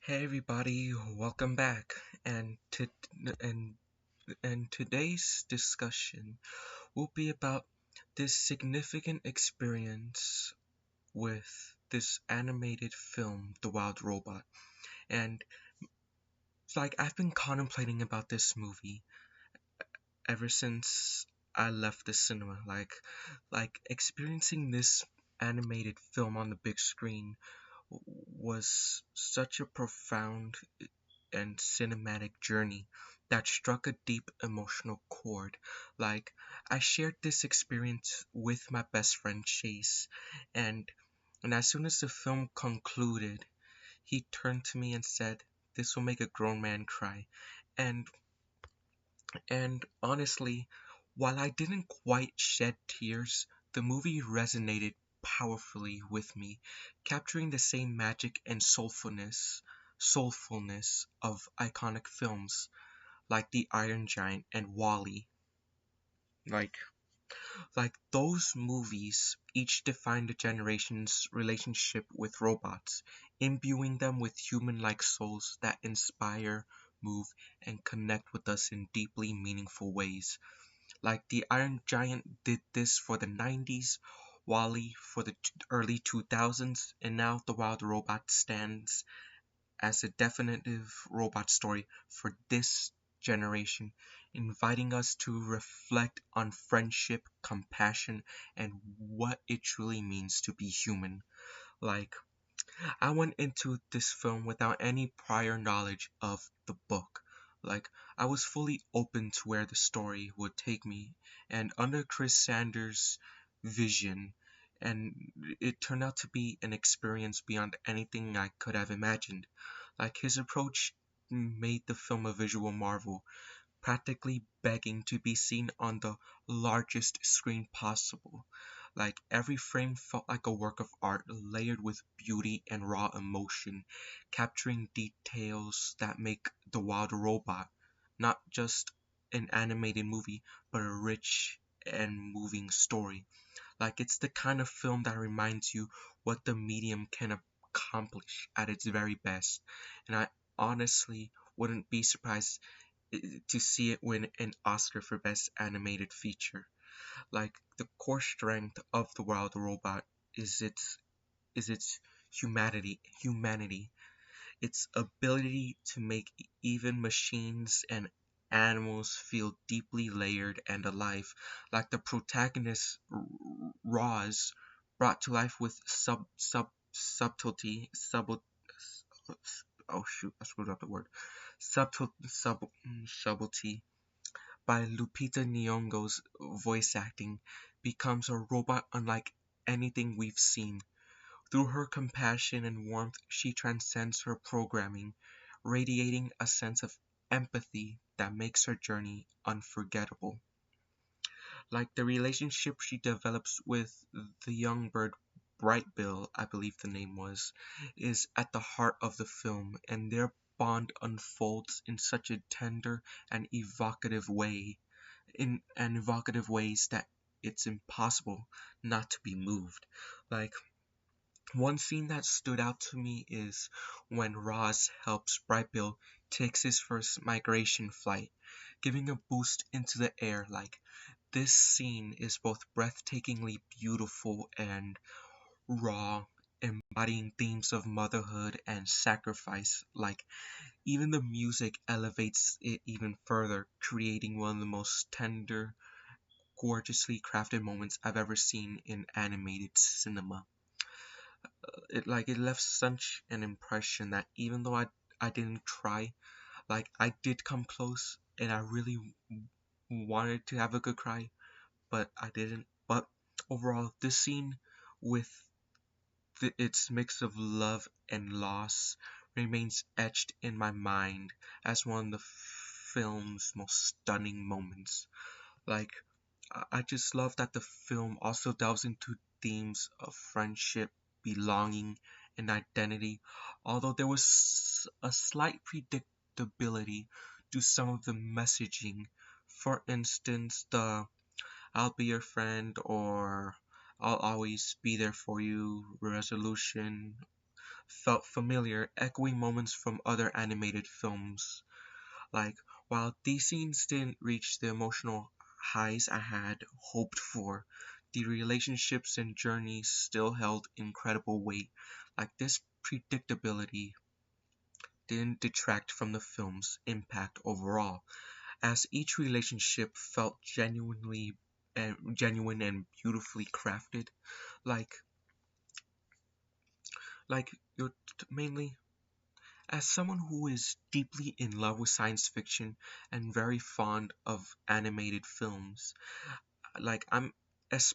Hey everybody, welcome back. And and today's discussion will be about this significant experience with this animated film, The Wild Robot. And I've been contemplating about this movie ever since I left the cinema. Like experiencing this animated film on the big screen was such a profound and cinematic journey that struck a deep emotional chord. Like, I shared this experience with my best friend Chase, and, and as soon as the film concluded, he turned to me and said, "This will make a grown man cry." And, and honestly, while I didn't quite shed tears, the movie resonated powerfully with me, capturing the same magic and soulfulness of iconic films like The Iron Giant and Wall-E. Like like those movies each defined a generation's relationship with robots, imbuing them with human-like souls that inspire, move, and connect with us in deeply meaningful ways. Like The Iron Giant did this for the 90s, Wall-E for the early 2000s, and now The Wild Robot stands as a definitive robot story for this generation, inviting us to reflect on friendship, compassion, and what it truly means to be human. Like, I went into this film without any prior knowledge of the book. Like, I was fully open to where the story would take me, and under Chris Sanders' vision, and it turned out to be an experience beyond anything I could have imagined. Like, his approach made the film a visual marvel, practically begging to be seen on the largest screen possible. Like every frame felt like a work of art layered with beauty and raw emotion, capturing details that make The Wild Robot not just an animated movie, but a rich and moving story. Like it's the kind of film that reminds you what the medium can accomplish at its very best. And I honestly wouldn't be surprised to see it win an Oscar for Best Animated Feature. Like the core strength of The Wild Robot is its humanity, its ability to make even machines and animals feel deeply layered and alive, like the protagonist Roz, brought to life with subtlety, oh shoot, I screwed up the word, subtlety by Lupita Nyong'o's voice acting, becomes a robot unlike anything we've seen. Through her compassion and warmth, she transcends her programming, radiating a sense of empathy that makes her journey unforgettable. Like the relationship she develops with the young bird Brightbill, I believe the name was, is at the heart of the film, and their bond unfolds in such a tender and evocative ways that it's impossible not to be moved. Like one scene that stood out to me is when Roz helps Brightbill takes his first migration flight, giving a boost into the air. Like this scene is both breathtakingly beautiful and raw, embodying themes of motherhood and sacrifice. Like even the music elevates it even further, creating one of the most tender, gorgeously crafted moments I've ever seen in animated cinema. It left such an impression that even though I didn't try, like I did come close and I really wanted to have a good cry, but I didn't. But overall, this scene with its mix of love and loss remains etched in my mind as one of the film's most stunning moments. Like I just love that the film also delves into themes of friendship, belonging, and identity, although there was a slight predictability to some of the messaging. For instance, the "I'll be your friend" or "I'll always be there for you" resolution felt familiar, echoing moments from other animated films. Like, while these scenes didn't reach the emotional highs I had hoped for, the relationships and journeys still held incredible weight. Like, this predictability didn't detract from the film's impact overall, as each relationship felt genuine and beautifully crafted. Like, like you're mainly as someone who is deeply in love with science fiction and very fond of animated films, like as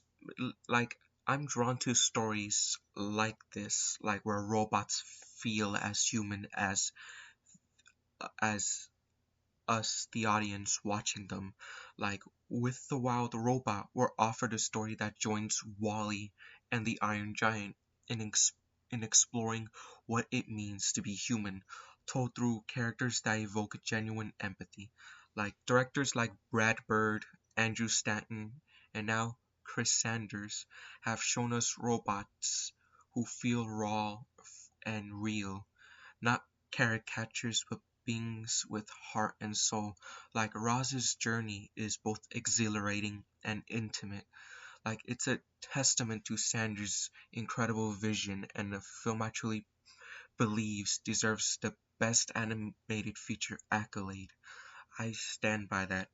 like I'm drawn to stories like this, like where robots feel as human as us, the audience, watching them. Like with The Wild Robot, we're offered a story that joins Wally and the Iron Giant in, in exploring what it means to be human, told through characters that evoke genuine empathy. Like directors like Brad Bird, Andrew Stanton, and now Chris Sanders have shown us robots who feel raw and real, not caricatures but beings with heart and soul. Like Roz's journey is both exhilarating and intimate. Like it's a testament to Sanders' incredible vision, and the film actually believes deserves the best animated feature accolade. I stand by that.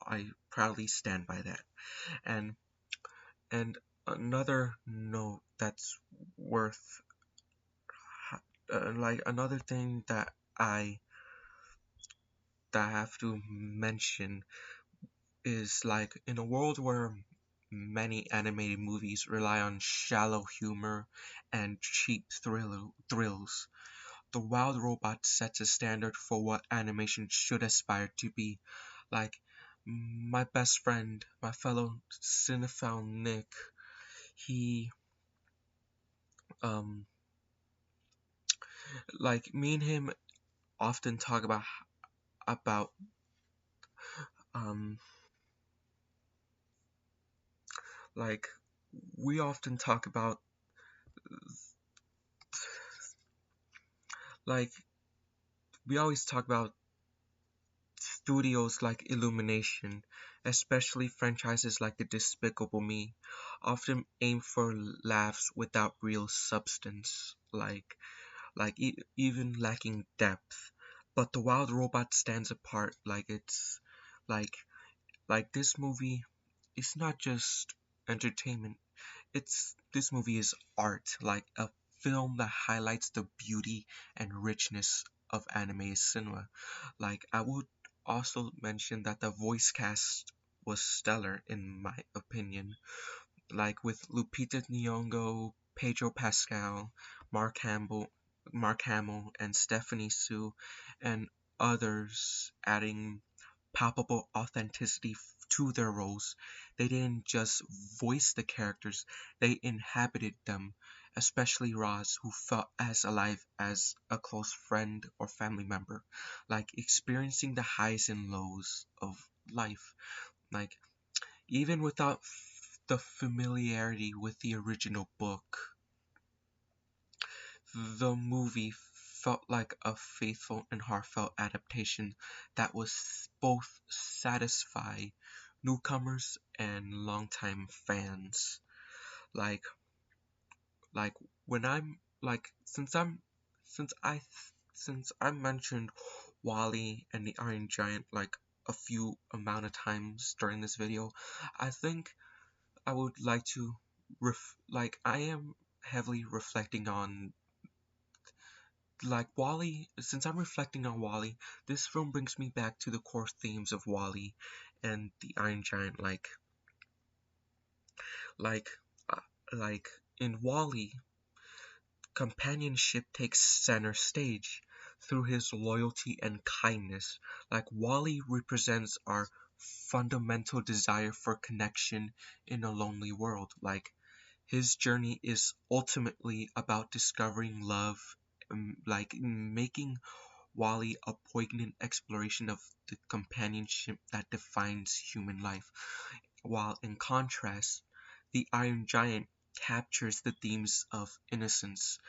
I proudly stand by that. And and another note that's worth like another thing I that I have to mention is like in a world where many animated movies rely on shallow humor and cheap thrills, The Wild Robot sets a standard for what animation should aspire to be. Like my best friend, my fellow cinephile Nick, he um like me and him often talk about um like we often talk about like we always talk about studios like Illumination, especially franchises like The Despicable Me, often aim for laughs without real substance, even lacking depth. But The Wild Robot stands apart. Like like this movie is not just entertainment. It's this movie is art, like a film that highlights the beauty and richness of anime cinema. Like I would also mention that the voice cast was stellar in my opinion. Like with Lupita Nyong'o, Pedro Pascal, Mark Hamill, Mark Hamill, and Stephanie Sue, and others adding palpable authenticity to their roles. They didn't just voice the characters, they inhabited them, especially Roz, who felt as alive as a close friend or family member, like experiencing the highs and lows of life. Like, even without the familiarity with the original book, the movie felt like a faithful and heartfelt adaptation that was both satisfy newcomers and longtime fans. Like like when I'm like since I mentioned Wally and the Iron Giant like a few amount of times during this video, I think I would like to I am heavily reflecting on like Wally. Since I'm reflecting on Wally, this film brings me back to the core themes of Wally and the Iron Giant. Like, uh, like in Wally, companionship takes center stage through his loyalty and kindness. Like Wally represents our fundamental desire for connection in a lonely world. Like his journey is ultimately about discovering love, like making Wally a poignant exploration of the companionship that defines human life. While in contrast, the Iron Giant captures the themes of innocence.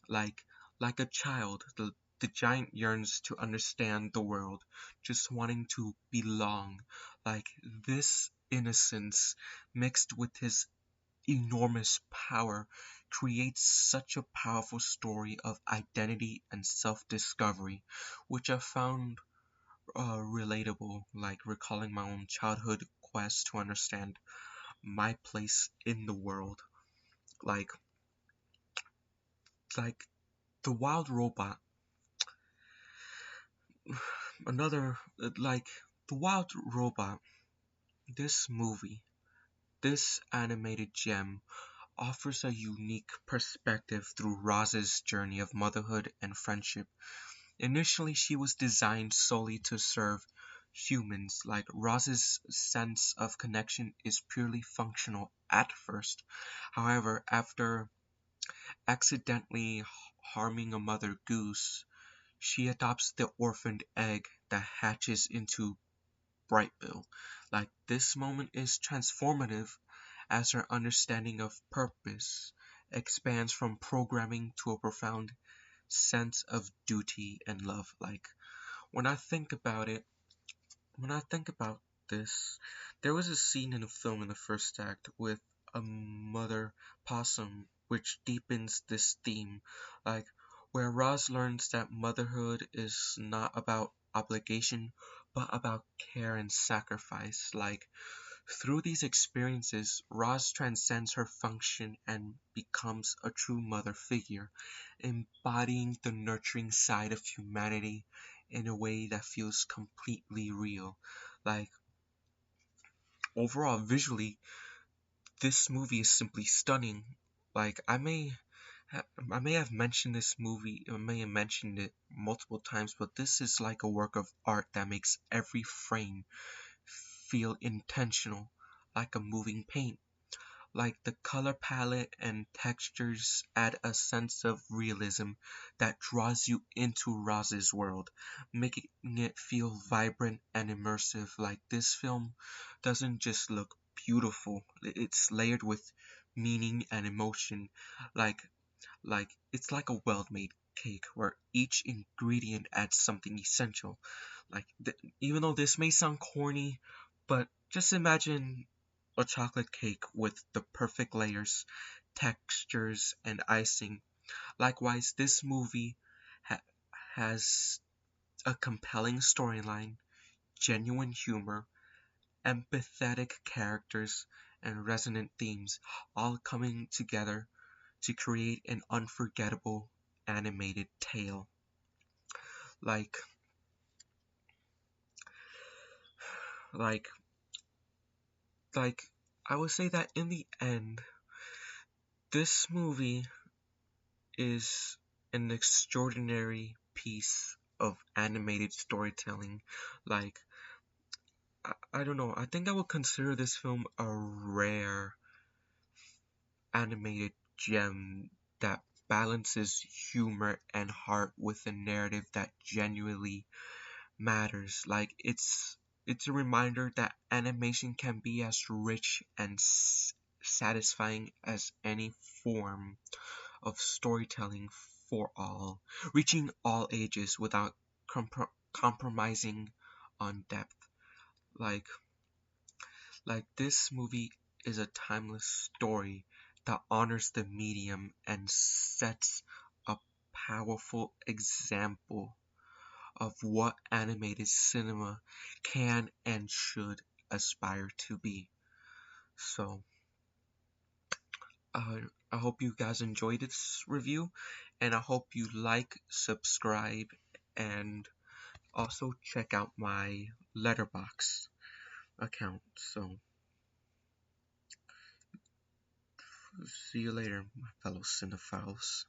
Like like a child, the giant yearns to understand the world, just wanting to belong. Like this innocence mixed with his enormous power creates such a powerful story of identity and self-discovery, which I found relatable, like recalling my own childhood quest to understand my place in the world. Like like the wild robot, another like the wild robot. This movie, this animated gem offers a unique perspective through Roz's journey of motherhood and friendship. Initially, she was designed solely to serve humans, like Roz's sense of connection is purely functional at first. However, after accidentally harming a mother goose, she adopts the orphaned egg that hatches into Brightbill. Like this moment is transformative as her understanding of purpose expands from programming to a profound sense of duty and love. Like when I think about it, when I think about this, there was a scene in the film in the first act with a mother possum which deepens this theme, like where Roz learns that motherhood is not about obligation but about care and sacrifice. Like through these experiences, Roz transcends her function and becomes a true mother figure, embodying the nurturing side of humanity in a way that feels completely real. Like, overall, visually, this movie is simply stunning. Like, I may have mentioned this movie, I may have mentioned it multiple times, but this is like a work of art that makes every frame feel intentional, like a moving paint. Like the color palette and textures add a sense of realism that draws you into Roz's world, making it feel vibrant and immersive. Like this film doesn't just look beautiful, it's layered with meaning and emotion. Like it's like a well-made cake where each ingredient adds something essential. Like even though this may sound corny, but just imagine a chocolate cake with the perfect layers, textures, and icing. Likewise, this movie ha- has a compelling storyline, genuine humor, empathetic characters, and resonant themes, all coming together to create an unforgettable animated tale. Like, like, like, I would say that in the end, this movie is an extraordinary piece of animated storytelling. Like, I don't know, I think I would consider this film a rare animated gem that balances humor and heart with a narrative that genuinely matters. Like it's a reminder that animation can be as rich and satisfying as any form of storytelling for all, reaching all ages without compromising on depth. Like this movie is a timeless story that honors the medium and sets a powerful example of what animated cinema can and should aspire to be. So, uh, I hope you guys enjoyed this review, and I hope you like, subscribe, and also check out my letterbox account. So, see you later, my fellow cinephiles.